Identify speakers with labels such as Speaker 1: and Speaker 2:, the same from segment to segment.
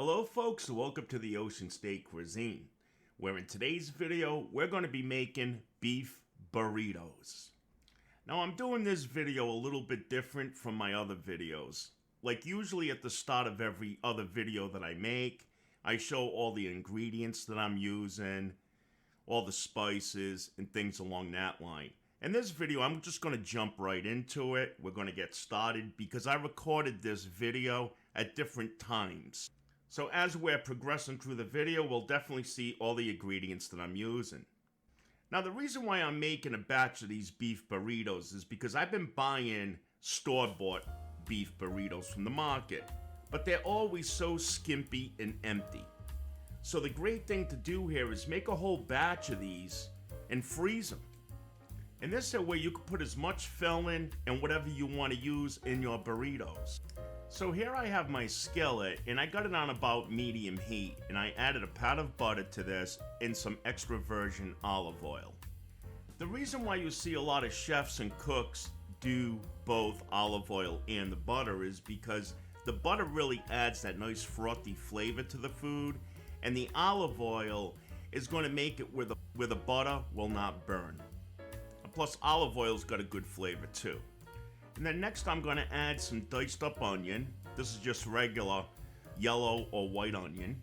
Speaker 1: Hello folks, welcome to the OceanState Cuisine, where in today's video, we're going to be making beef burritos. Now I'm doing this video a little bit different from my other videos. Like usually at the start of every other video that I make, I show all the ingredients that I'm using, all the spices, and things along that line. In this video, I'm just going to jump right into it. We're going to get started because I recorded this video at different times. So as we're progressing through the video, we'll definitely see all the ingredients that I'm using. Now the reason why I'm making a batch of these beef burritos is because I've been buying store-bought beef burritos from the market, but they're always so skimpy and empty. So the great thing to do here is make a whole batch of these and freeze them. And this way you can put as much filling and whatever you want to use in your burritos. So here I have my skillet and I got it on about medium heat, and I added a pat of butter to this and some extra virgin olive oil. The reason why you see a lot of chefs and cooks do both olive oil and the butter is because the butter really adds that nice frothy flavor to the food, and the olive oil is going to make it where the butter will not burn. Plus olive oil's got a good flavor too. And then next I'm going to add some diced up onion. This is just regular yellow or white onion.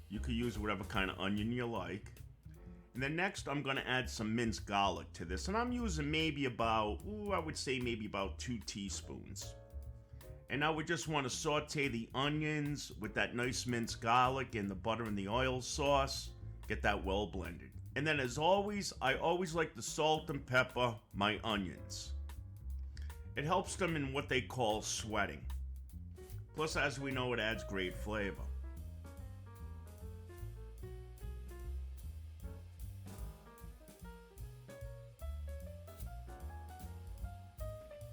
Speaker 1: You can use whatever kind of onion you like. And then next I'm going to add some minced garlic to this. And I'm using maybe about, I would say maybe about 2 teaspoons. And now we just want to saute the onions with that nice minced garlic and the butter and the oil sauce. Get that well blended. And then as always, I always like to salt and pepper my onions. It helps them in what they call sweating. Plus, as we know, it adds great flavor.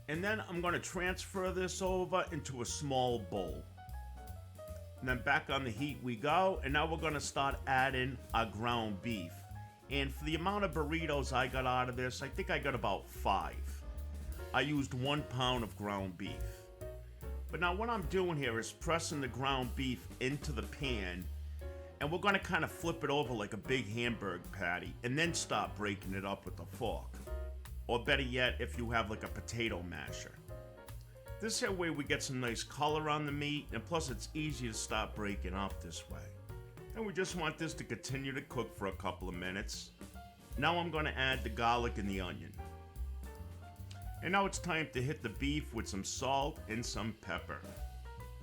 Speaker 1: And then I'm going to transfer this over into a small bowl. And then back on the heat we go, and now we're going to start adding our ground beef. And for the amount of burritos I got out of this, I think I got about 5. I used 1 pound of ground beef. But now what I'm doing here is pressing the ground beef into the pan, and we're going to kind of flip it over like a big hamburger patty, and then start breaking it up with a fork. Or better yet, if you have like a potato masher. This here way we get some nice color on the meat, and plus it's easy to start breaking up this way. And we just want this to continue to cook for a couple of minutes. Now I'm going to add the garlic and the onion. And now it's time to hit the beef with some salt and some pepper.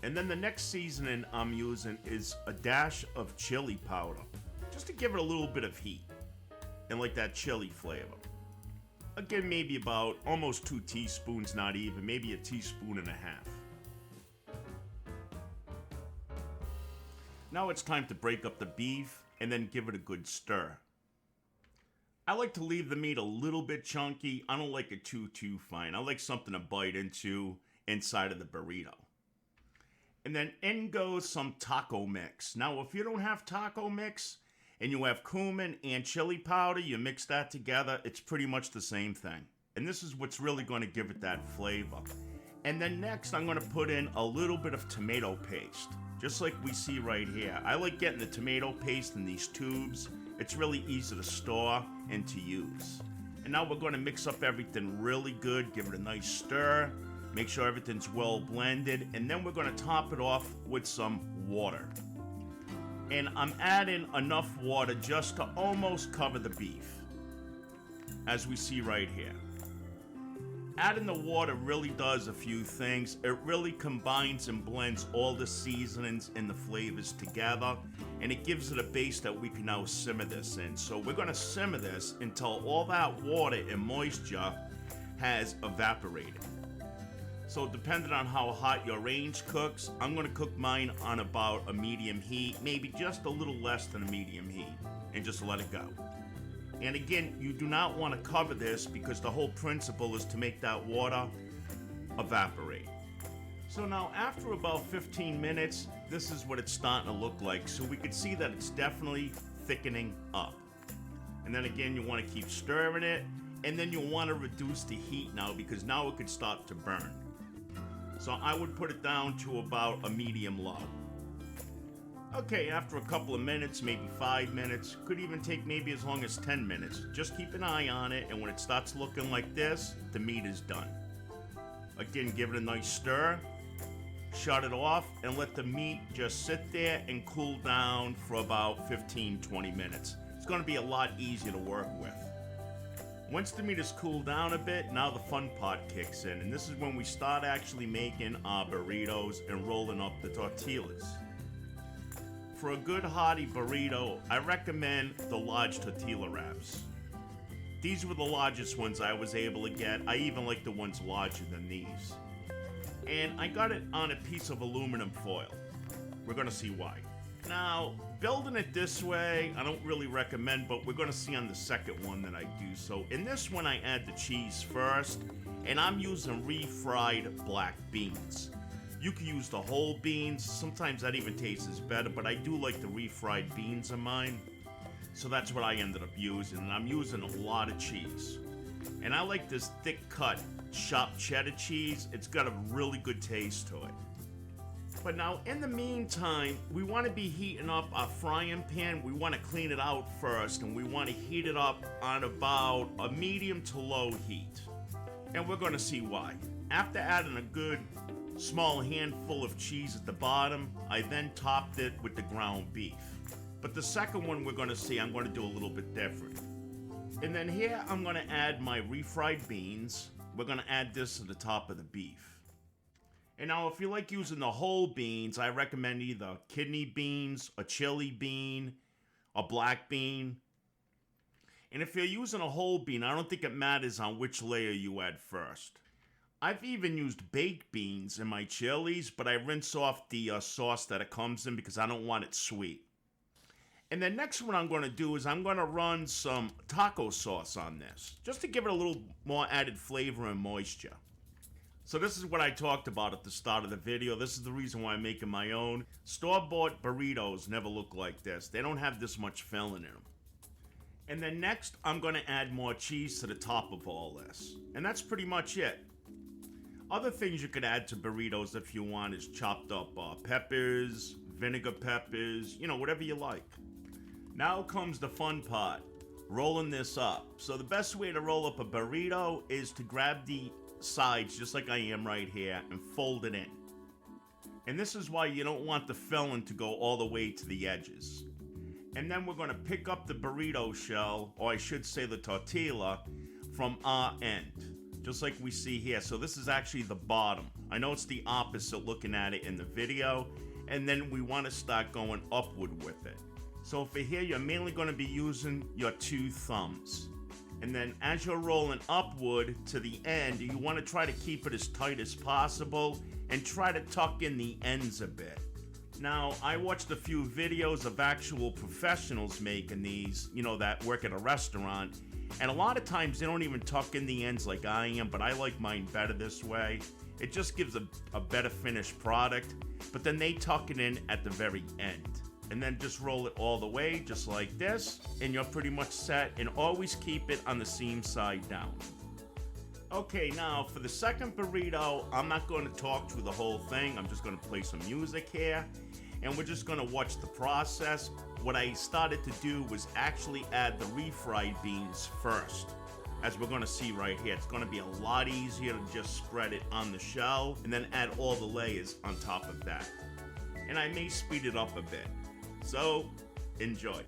Speaker 1: And then the next seasoning I'm using is a dash of chili powder, just to give it a little bit of heat and like that chili flavor. Again, maybe about almost 2 teaspoons, not even, maybe 1.5 teaspoons. Now it's time to break up the beef and then give it a good stir. I like to leave the meat a little bit chunky. I don't like it too fine. I like something to bite into inside of the burrito. And then in goes some taco mix. Now if you don't have taco mix and you have cumin and chili powder, you mix that together, it's pretty much the same thing. And this is what's really going to give it that flavor. And then next I'm going to put in a little bit of tomato paste, just like we see right here. I like getting the tomato paste in these tubes. It's really easy to store and to use. And now we're going to mix up everything really good, give it a nice stir, make sure everything's well blended, and then we're going to top it off with some water. And I'm adding enough water just to almost cover the beef, as we see right here. Adding the water really does a few things. It really combines and blends all the seasonings and the flavors together, and it gives it a base that we can now simmer this in. So we're going to simmer this until all that water and moisture has evaporated. So depending on how hot your range cooks, I'm going to cook mine on about a medium heat, maybe just a little less than a medium heat, and just let it go. And again, you do not want to cover this because the whole principle is to make that water evaporate. So now after about 15 minutes, this is what it's starting to look like. So we can see that it's definitely thickening up. And then again, you want to keep stirring it, and then you want to reduce the heat now because now it could start to burn. So I would put it down to about a medium low. Okay, after a couple of minutes, maybe 5 minutes, could even take maybe as long as 10 minutes, just keep an eye on it, and when it starts looking like this, the meat is done. Again, give it a nice stir, shut it off, and let the meat just sit there and cool down for about 15-20 minutes. It's going to be a lot easier to work with. Once the meat is cooled down a bit, now the fun part kicks in, and this is when we start actually making our burritos and rolling up the tortillas. For a good hearty burrito, I recommend the large tortilla wraps. These were the largest ones I was able to get. I even like the ones larger than these. And I got it on a piece of aluminum foil. We're gonna see why. Now, building it this way, I don't really recommend, but we're gonna see on the second one that I do. So in this one, I add the cheese first, and I'm using refried black beans. You can use the whole beans, sometimes that even tastes better, but I do like the refried beans in mine. So that's what I ended up using, and I'm using a lot of cheese. And I like this thick cut, chopped cheddar cheese. It's got a really good taste to it. But now, in the meantime, we want to be heating up our frying pan. We want to clean it out first, and we want to heat it up on about a medium to low heat. And we're going to see why. After adding a good small handful of cheese at the bottom, I then topped it with the ground beef. But the second one we're going to see, I'm going to do a little bit different. And then here, I'm going to add my refried beans. We're going to add this to the top of the beef. And now, if you like using the whole beans, I recommend either kidney beans, a chili bean, a black bean. And if you're using a whole bean, I don't think it matters on which layer you add first. I've even used baked beans in my chilies, but I rinse off the sauce that it comes in because I don't want it sweet. And then next what I'm going to do is I'm going to run some taco sauce on this, just to give it a little more added flavor and moisture. So this is what I talked about at the start of the video. This is the reason why I'm making my own. Store-bought burritos never look like this. They don't have this much filling in them. And then next, I'm going to add more cheese to the top of all this. And that's pretty much it. Other things you could add to burritos if you want is chopped up peppers, vinegar peppers, whatever you like. Now comes the fun part, rolling this up. So the best way to roll up a burrito is to grab the sides, just like I am right here, and fold it in. And this is why you don't want the filling to go all the way to the edges. And then we're going to pick up the burrito shell, or I should say the tortilla, from our end. Just like we see here. So this is actually the bottom. I know it's the opposite looking at it in the video. And then we want to start going upward with it. So for here, you're mainly going to be using your two thumbs. And then as you're rolling upward to the end, you want to try to keep it as tight as possible and try to tuck in the ends a bit. Now, I watched a few videos of actual professionals making these, that work at a restaurant. And a lot of times they don't even tuck in the ends like I am, but I like mine better this way. It just gives a better finished product. But then they tuck it in at the very end. And then just roll it all the way, just like this. And you're pretty much set. And always keep it on the seam side down. Okay, now for the second burrito, I'm not going to talk through the whole thing. I'm just going to play some music here. And we're just going to watch the process. What I started to do was actually add the refried beans first. As we're going to see right here, it's going to be a lot easier to just spread it on the shell and then add all the layers on top of that. And I may speed it up a bit. So, enjoy.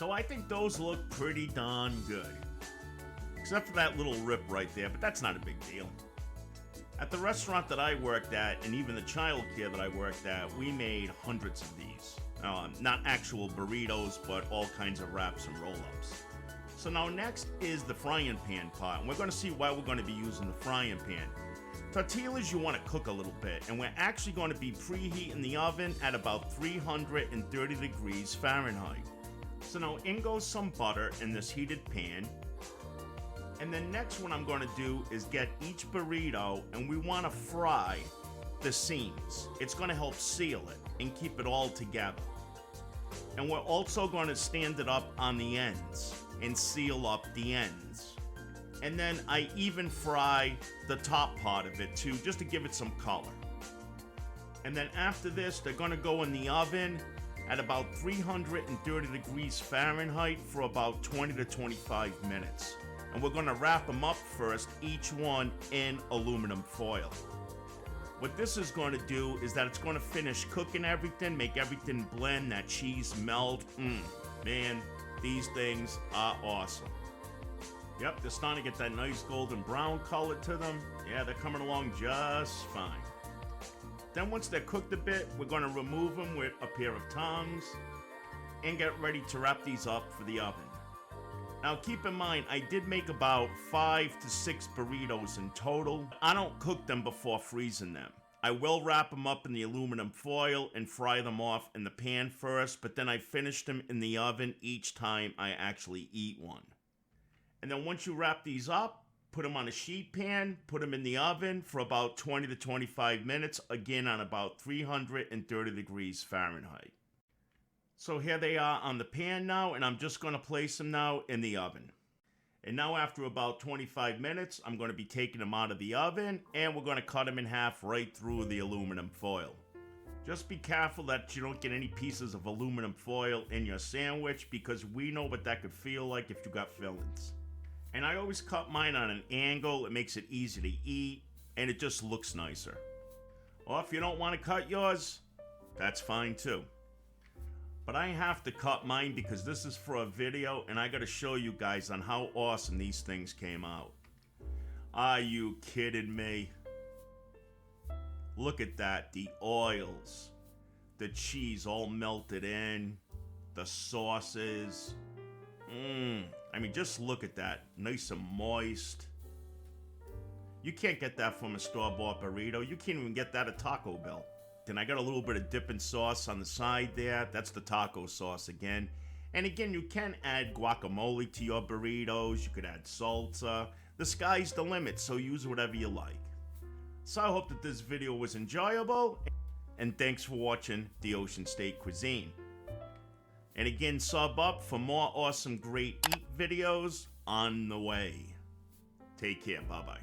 Speaker 1: So I think those look pretty darn good. Except for that little rip right there, but that's not a big deal. At the restaurant that I worked at, and even the childcare that I worked at, we made hundreds of these. Not actual burritos, but all kinds of wraps and roll-ups. So now next is the frying pan part, and we're going to see why we're going to be using the frying pan. Tortillas you want to cook a little bit, and we're actually going to be preheating the oven at about 330 degrees Fahrenheit. So now in goes some butter in this heated pan. And then next what I'm going to do is get each burrito, and we want to fry the seams. It's going to help seal it and keep it all together. And we're also going to stand it up on the ends and seal up the ends. And then I even fry the top part of it too, just to give it some color. And then after this, they're going to go in the oven at about 330 degrees Fahrenheit for about 20 to 25 minutes. And we're going to wrap them up first, each one in aluminum foil. What this is going to do is that it's going to finish cooking everything, make everything blend, that cheese melt. Man, these things are awesome. Yep, they're starting to get that nice golden brown color to them. Yeah, they're coming along just fine. Then once they're cooked a bit, we're going to remove them with a pair of tongs and get ready to wrap these up for the oven. Now keep in mind, I did make about 5 to 6 burritos in total. I don't cook them before freezing them. I will wrap them up in the aluminum foil and fry them off in the pan first, but then I finish them in the oven each time I actually eat one. And then once you wrap these up, put them on a sheet pan, put them in the oven for about 20 to 25 minutes, again on about 330 degrees Fahrenheit. So here they are on the pan now, and I'm just going to place them now in the oven. And now after about 25 minutes, I'm going to be taking them out of the oven, and we're going to cut them in half right through the aluminum foil. Just be careful that you don't get any pieces of aluminum foil in your sandwich, because we know what that could feel like if you got fillings. And I always cut mine on an angle. It makes it easy to eat, and it just looks nicer. Or if you don't want to cut yours, that's fine too. But I have to cut mine because this is for a video, and I got to show you guys on how awesome these things came out. Are you kidding me? Look at that, the oils, the cheese all melted in, the sauces. I mean, just look at that, nice and moist. You can't get that from a store-bought burrito. You can't even get that at Taco Bell. Then I got a little bit of dipping sauce on the side there. That's the taco sauce again. And again, you can add guacamole to your burritos. You could add salsa. The sky's the limit, so use whatever you like. So I hope that this video was enjoyable. And thanks for watching the OceanState Cuisine. And again, sub up for more awesome great eat videos on the way. Take care. Bye-bye.